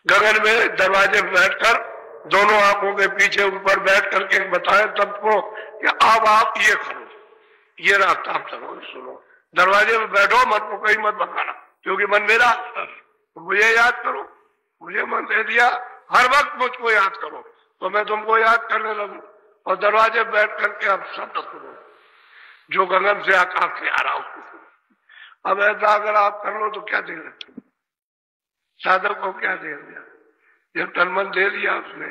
गगन में दरवाजे पे बैठकर दोनों आंखों के पीछे ऊपर बैठ करके बताए सबको कि अब आप ये करो, ये रास्ता आप चलो, सुनो। दरवाजे पे बैठो, मन को कहीं मत भगाना, क्योंकि मन मेरा, मुझे याद करो, मुझे मन दे दिया, हर वक्त मुझको याद करो, तो मैं तुमको याद करने लगूं। और दरवाजे पे बैठ करके आप शब्द सुनो जो गगन से आकाश से आ रहा हो। अब ऐसा अगर आप कर लो तो क्या देर है, साधक को क्या देर दिया, जब तन मन दे दिया उसने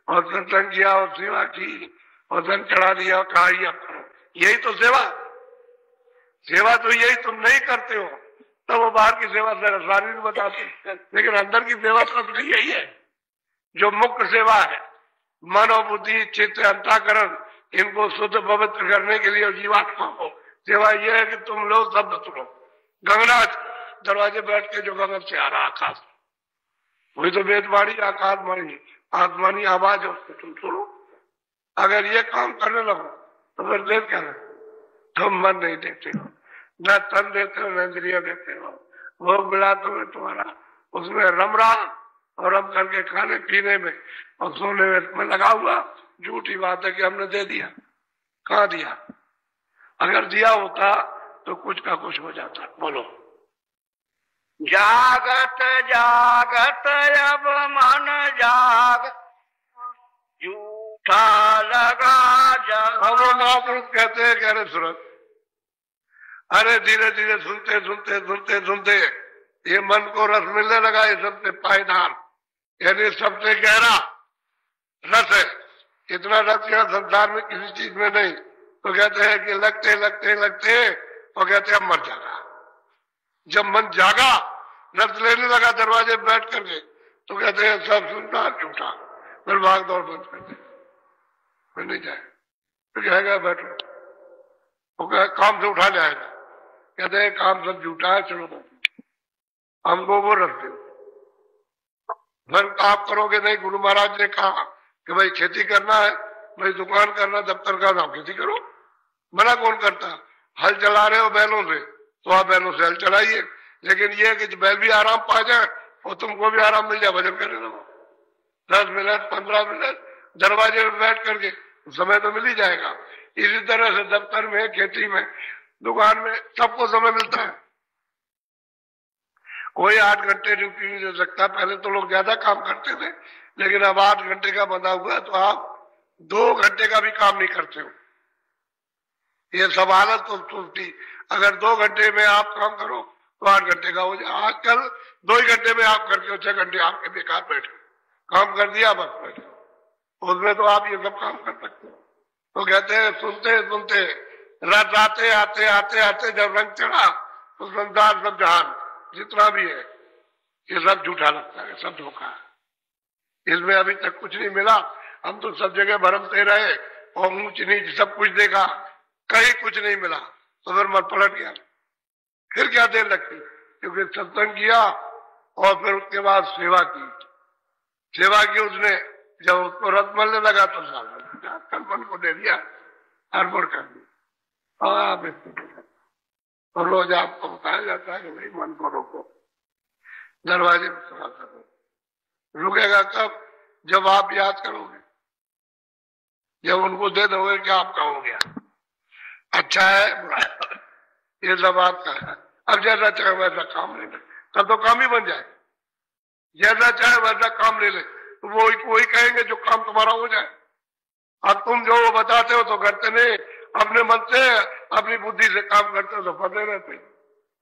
और सत्संग किया और सेवा की और धन चढ़ा दिया और कहा ये करो, यही तो सेवा। सेवा तो यही तुम नहीं करते हो, तो वो बाहर की सेवा सारी बताते, लेकिन अंदर की सेवा तो यही है जो मुख्य सेवा है। मन और बुद्धि, चित्त, अंतःकरण, इनको शुद्ध पवित्र करने के लिए जीवात्मा को सेवा यह है कि तुम लोग शब्द सुनो। गंगराज दरवाजे बैठ के जो गगन से आ रहा आकाश, वही तो वेदवाणी आकाशवाणी आसमानी आवाज है, उसको तुम सुनो। अगर ये काम करने लगो तो फिर देख क्या है, तुम मन नहीं देखते हो, न तन देते हो, न इंद्रिय देते हो, भोग मिला तुम्हें तुम्हारा उसमें रम रहा और रम करके खाने पीने में और सोने में लगा हुआ। झूठी बात है कि हमने दे दिया, कहाँ दिया? अगर दिया होता तो कुछ का कुछ हो जाता। बोलो। जागत जागत अब मन जाग, झूठा लगा जब। अब वो महापुरुष कहते हैं, कह रहे सूरत, अरे धीरे धीरे सुनते सुनते सुनते सुनते ये मन को रस मिलने लगा, ये सबसे पायदार यानी सबसे गहरा रस है। इतना रस यहाँ संसार में किसी चीज में नहीं। तो कहते हैं कि लगते लगते लगते और कहते हैं मर जागा। जब मन जागा, रस लेने लगा दरवाजे पे बैठ करके, तो कहते हैं सब सुनता झूठा, फिर भाग दौड़ बंद कर दे, फिर नहीं जाए, फिर कहेगा बैठो, वो कहे काम से उठा जाएगा, कहते हैं काम सब झूठा है, चलो हमको वो रख दो। फिर आप करोगे नहीं, गुरु महाराज ने कहा कि भाई खेती करना है, भाई दुकान करना, दफ्तर का नाम, खेती करो, मना कौन करता? हल चला रहे हो बैलों से तो आप बैलों से हल चलाइए, लेकिन ये कि बैल भी आराम पा जाए और तुमको भी आराम मिल जाए, भजन करने लगो 10 मिनट 15 मिनट दरवाजे में बैठ करके, समय तो मिल ही जाएगा। इसी तरह से दफ्तर में, खेती में, दुकान में सबको समय मिलता है। कोई 8 घंटे ड्यूटी नहीं दे सकता। पहले तो लोग ज्यादा काम करते थे, लेकिन अब 8 घंटे का बंधा हुआ तो आप 2 घंटे का भी काम नहीं करते हो। ये सब हालत तो टूटी। अगर 2 घंटे में आप काम करो तो 8 घंटे का हो जाए। आजकल 2 ही घंटे में आप करके 6 घंटे आपके बेकार बैठे, काम कर दिया बस बैठे, उसमें तो आप ये सब काम कर सकते हो। तो कहते हैं सुनते सुनते रात आते आते आते आते जब रंग चढ़ा तो संसार सब जहान जितना भी है ये सब झूठा लगता है, सब धोखा है। इसमें अभी तक कुछ नहीं मिला। हम तो सब जगह भरमते रहे और ऊंच नीच सब कुछ देखा, कहीं कुछ नहीं मिला, तो फिर मन पलट गया। फिर क्या देर लगती, क्योंकि सत्संग किया और फिर उसके बाद सेवा की। सेवा की उसने, जब उसको रस मिलने लगा तो सारा मन को दे दिया, अर्पण कर दिया। और रोज आपको बताया जाता है कि भाई मन को रोको, दरवाजे में सेवा करो। रुकेगा कब? जब आप याद करोगे, जब उनको दे दोगे कि आपका हो गया, अच्छा है बुरा है, ये सब आपका है। अब जैसा चाहे वैसा काम ले ले, तब तो काम ही बन जाए। जैसा चाहे वैसा काम ले ले, तो वो वही कहेंगे जो काम तुम्हारा हो जाए। अब तुम जो वो बताते हो तो करते नहीं, अपने मन से अपनी बुद्धि से काम करते हो तो फंसे रहते,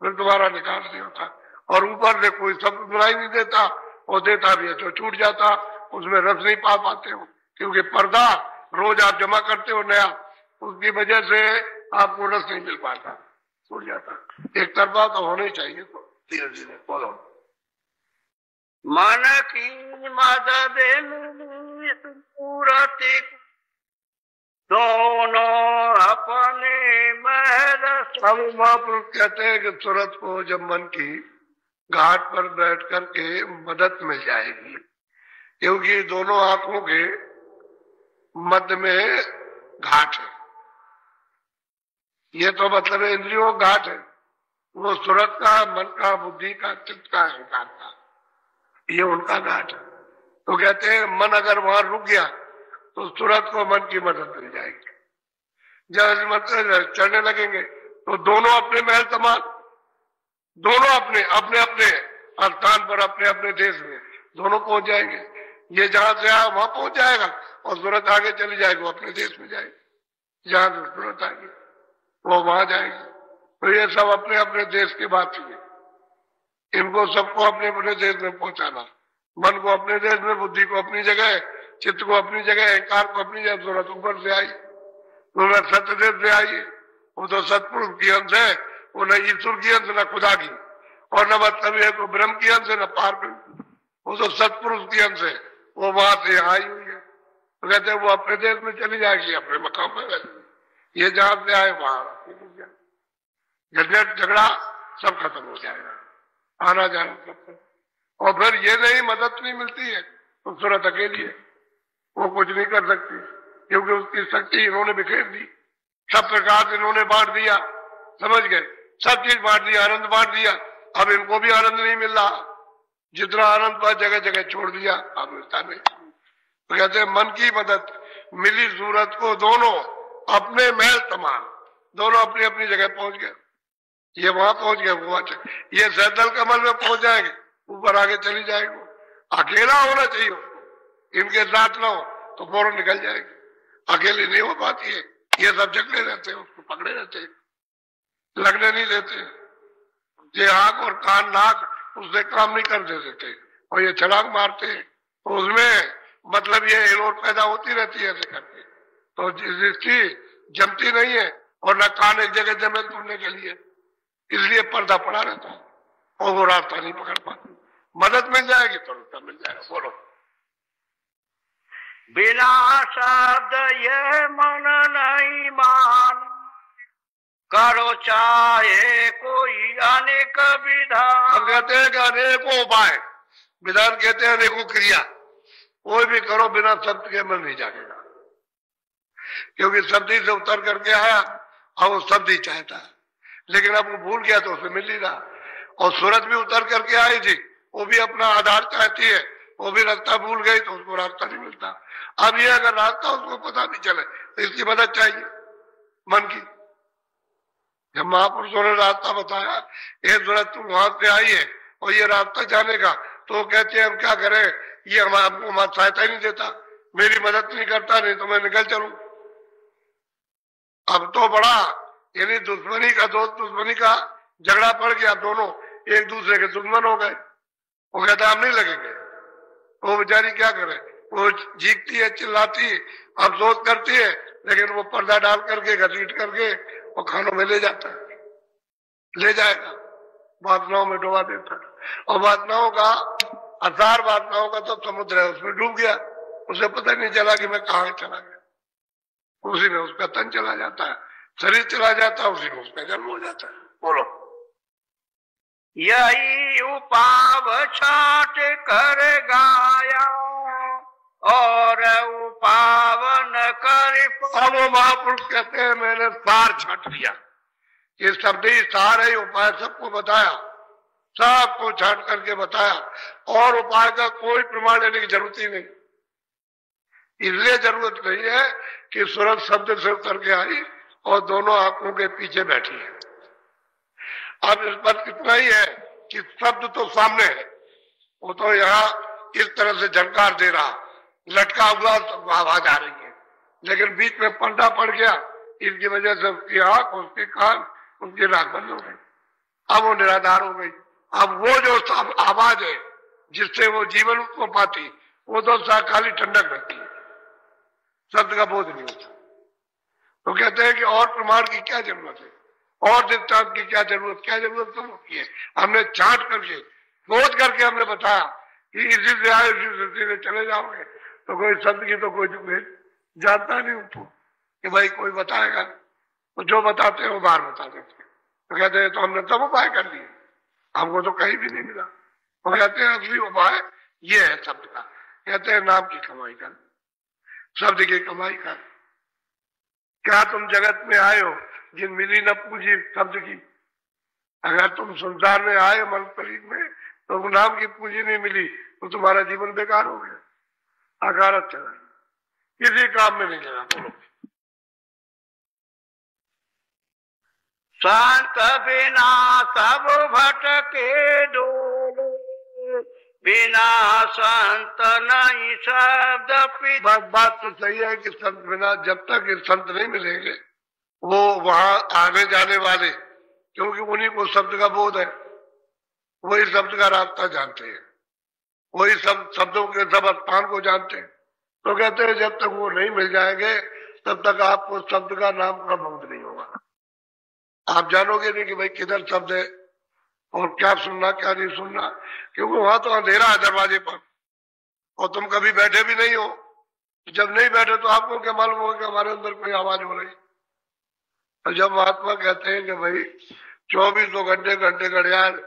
फिर तुम्हारा निकाल नहीं होता। और ऊपर से कोई सब सुनाई नहीं देता, और देता भी है तो छूट जाता, उसमें रस नहीं पा पाते हो, क्योंकि पर्दा रोज आप जमा करते हो नया, उसकी वजह से आपको रस नहीं मिल पाता, छूट जाता। एक तरफा तो होना ही चाहिए। तो धीरे धीरे बोलो। मन की मदद पूरती दोनों अपने महल। अब महापुरुष कहते हैं कि सूरत को जब मन की घाट पर बैठ करके मदद मिल जाएगी, क्योंकि दोनों आंखों के मध्य में घाट है। ये तो मतलब इंद्रियों घाट है, वो सूरत का, मन का, बुद्धि का, चित्त का, अहंकार का। ये उनका घाट है। तो कहते हैं मन अगर वहां रुक गया तो सूरत को मन की मदद मिल जाएगी। जब मतलब चढ़ने लगेंगे तो दोनों अपने महल समान, दोनों अपने अपने अपने स्थान पर अपने अपने देश में दोनों पहुंच जाएंगे। ये जहां से आया वहां पहुंच जाएगा और सूरत आगे चली जाएगी, वो अपने देश में जाएगी। जहां से सूरत आएगी वो वहां जाएगी। तो ये सब अपने अपने देश की बात है। इनको सबको अपने अपने देश में पहुंचाना, मन को अपने देश में, बुद्धि को अपनी जगह, चित्त को अपनी जगह, अहंकार को अपनी जगह। सूरत ऊपर से आई तो मैं सत्य देश से आई, वो तो सतपुरुष की अंश है, वो न ईश्वर की अंश न खुदा की, और न मतलब है तो ब्रह्म की अंश है न पार, वो तो सतपुरुष की अंश है, वो वहां से आई हुई है। तो कहते हैं वो अपने देश में चली जाएगी, अपने मकाम में। ये जहां से आए वहां झंझट झगड़ा सब खत्म हो जाएगा, आना जाना सब। और फिर ये नहीं मदद नहीं मिलती है तो सूरत अकेली है, वो कुछ नहीं कर सकती, क्योंकि उसकी शक्ति इन्होंने बिखेर दी, सब प्रकार इन्होंने बांट दिया, समझ गए, सब चीज बांट दिया, आनंद बांट दिया। अब इनको भी आनंद नहीं मिल रहा, जितना आनंद पर जगह जगह छोड़ दिया, अब मिलता नहीं। तो कहते हैं मन की मदद मिली सूरत को, दोनों अपने महल समान, दोनों अपनी अपनी जगह पहुंच गए। ये वहां पहुंच गए, वो ये सैदल कमल में पहुंच जाएंगे, ऊपर आगे चली जाएगी। अकेला होना चाहिए उसको, इनके साथ ना हो तो फौरन निकल जाएगी, अकेले नहीं हो पाती है। ये सब जकड़े रहते हैं, उसको पकड़े रहते हैं, लगने नहीं देते। ये आंख और कान नाक उससे काम नहीं कर देते, और ये छलांग मारते हैं तो उसमें मतलब ये हिलोर पैदा होती रहती है ऐसे करके। तो जिसकी जमती नहीं है और न कान एक जगह जमे तुमने के लिए, इसलिए पर्दा पड़ा रहता है और वो रास्ता नहीं पकड़ पाती। मदद मिल जाएगी तो रास्ता मिल जाएगा। बोलो। बिना शब्द ये मन नहीं मान, करो चाहे कोई अनेक विधान। हम कहते हैं कि अनेकों उपाय, विधान कहते हैं अनेकों क्रिया, कोई भी करो बिना शब्द के मन नहीं जागेगा, क्योंकि शब्द ही से उतर करके आया और वो शब्द ही चाहता है, लेकिन अब वो भूल गया तो उसे मिल नहीं रहा। और सूरत भी उतर करके आई थी, वो भी अपना आधार चाहती है, वो भी रास्ता भूल गई तो उसको रास्ता नहीं मिलता। अब ये अगर रास्ता उसको पता नहीं चले तो इसकी मदद चाहिए मन की। जब महापुरुषों ने रास्ता बताया, ये सूरत तुम वहां से आई है और ये रास्ता जाने का, तो कहते हैं हम क्या करें, ये हमको सहायता ही नहीं देता, मेरी मदद नहीं करता, नहीं तो मैं निकल चलूं। अब तो बड़ा यानी दुश्मनी का दोस्त दुश्मनी का झगड़ा पड़ गया, दोनों एक दूसरे के दुश्मन हो गए। वो कहता हम नहीं लगेंगे, वो बेचारी क्या करे, वो जीतती है, चिल्लाती है, अफसोस करती है, लेकिन वो पर्दा डाल करके घसीट करके वो खानों में ले जाता है, ले जाएगा, वासनाओं में डुबा देता है। और वासनाओं का असार, वासनाओं का तो समुद्र है, उसमें डूब गया, उसे पता नहीं चला कि मैं कहाँ चला गया। उसी में उसका तन चला जाता है, शरीर चला जाता है, उसी में उसका जन्म हो जाता है। बोलो। यही उपाव छाट कर गाया और उपावन कर। अब वो महापुरुष कहते हैं मैंने सार छाट दिया, ये शब्द ही सार है, उपाय सबको बताया, सबको छाट करके बताया, और उपाय का कोई प्रमाण लेने की जरूरत ही नहीं। इसलिए जरूरत नहीं है कि सूरत शब्द से उतर के आई और दोनों आंखों के पीछे बैठी है। अब इस पर इतना ही है कि शब्द तो सामने है, वो तो यहाँ इस तरह से झनकार दे रहा, लटका हुआ आवाज आ रही है, लेकिन बीच में पर्दा पड़ गया, इसकी वजह से उसकी आंख, उसके कान, उसकी नाक बंद हो गई, अब वो निराधार हो गई। अब वो जो आवाज है जिससे वो जीवन को पाती, वो तो खाली ठंडक रहती है, शब्द का बोध नहीं होता। तो कहते हैं कि और प्रमाण की क्या जरूरत है, और दृष्टांत की क्या जरूरत, क्या जरूरत तो होती है। हमने छांट करके खोज करके हमने बताया कि इसी से आए इसी दृष्टि से चले जाओगे, तो कोई शब्द की तो कोई जानता नहीं उनको कि भाई कोई बताएगा, तो जो बताते हैं वो बाहर बता देते हैं। तो कहते हैं तो हमने तब उपाय कर लिए, हमको तो कहीं भी नहीं मिला। तो कहते हैं असली उपाय ये है शब्द का। कहते हैं नाम की कमाई कर, शब्द की कमाई कर। क्या तुम जगत में आए हो जिन मिली न पूंजी शब्द की? अगर तुम संसार में आए मन शरीर में तो नाम की पूंजी नहीं मिली, तो तुम्हारा जीवन बेकार हो गया, अकारत चला, किसी काम में नहीं लगा। बोलो संत बिना सब भटके डोले, बिना संत नहीं शब्द। बात तो सही है कि संत बिना, जब तक संत नहीं मिलेंगे वो वहां आने जाने वाले, क्योंकि उन्हीं को शब्द का बोध है, वही शब्द का रास्ता जानते हैं, वही सब शब्दों के सब स्थान को जानते हैं। तो कहते हैं जब तक वो नहीं मिल जाएंगे तब तक आपको शब्द का नाम का बोध नहीं होगा। आप जानोगे नहीं कि भाई किधर शब्द है और क्या सुनना क्या नहीं सुनना, क्योंकि वहां तो अंधेरा है दरवाजे पर और तुम कभी बैठे भी नहीं हो। जब नहीं बैठे तो आपको क्या मालूम होगा कि हमारे अंदर कोई आवाज हो रही। और जब महात्मा कहते हैं कि भाई 24 घंटे घंटे घड़ियाल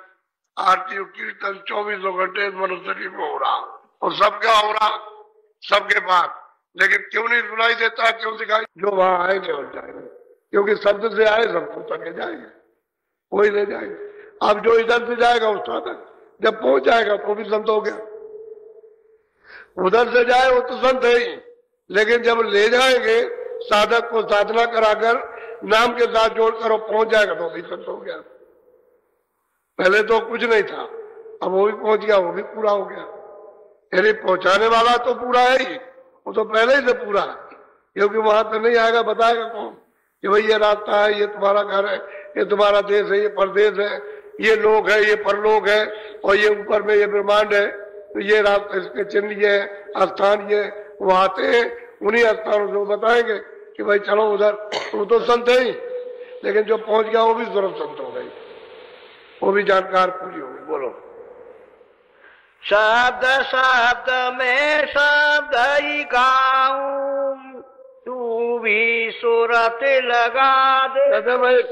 आरती कीर्तन 24 घंटे मनुष्य शरीर में हो रहा, और सब क्या हो रहा सबके पास, लेकिन क्यों नहीं सुनाई देता, क्यों दिखाई? जो वहां आएंगे और जाएंगे, क्योंकि शब्द से आए सब कुछ तक जाएंगे, कोई ले जाएंगे। अब जो इधर से जाएगा उस तक जब पहुंच जाएगा तो भी संत हो गया, उधर से जाए वो तो संत है ही, लेकिन जब ले जाएंगे साधक को साधना कराकर नाम के साथ जोड़कर पहुंच जाएगा तो भी संत हो गया। पहले तो कुछ नहीं था, अब वो भी पहुंच गया, वो भी पूरा हो गया। यानी पहुंचाने वाला तो पूरा है ही, वो तो पहले ही से पूरा है, क्योंकि वहां तक नहीं आएगा बताएगा कौन कि भाई ये रास्ता है, ये तुम्हारा घर है, ये तुम्हारा देश है, ये परदेश है, ये लोग है, ये परलोक है, और ये ऊपर में ये ब्रह्मांड है, तो ये रास्ता, इसके चिन्ह ये स्थान ये, वो आते हैं उन्हीं स्थानों से वो बताएंगे कि भाई चलो उधर। वो तो संत है ही, लेकिन जो पहुंच गया वो भी जरूर संत हो गई, वो भी जानकार पूरी हो गई। बोलो शब्द शब्द में शब्द ही गाऊं, तू भी सूरत लगा दे। भाई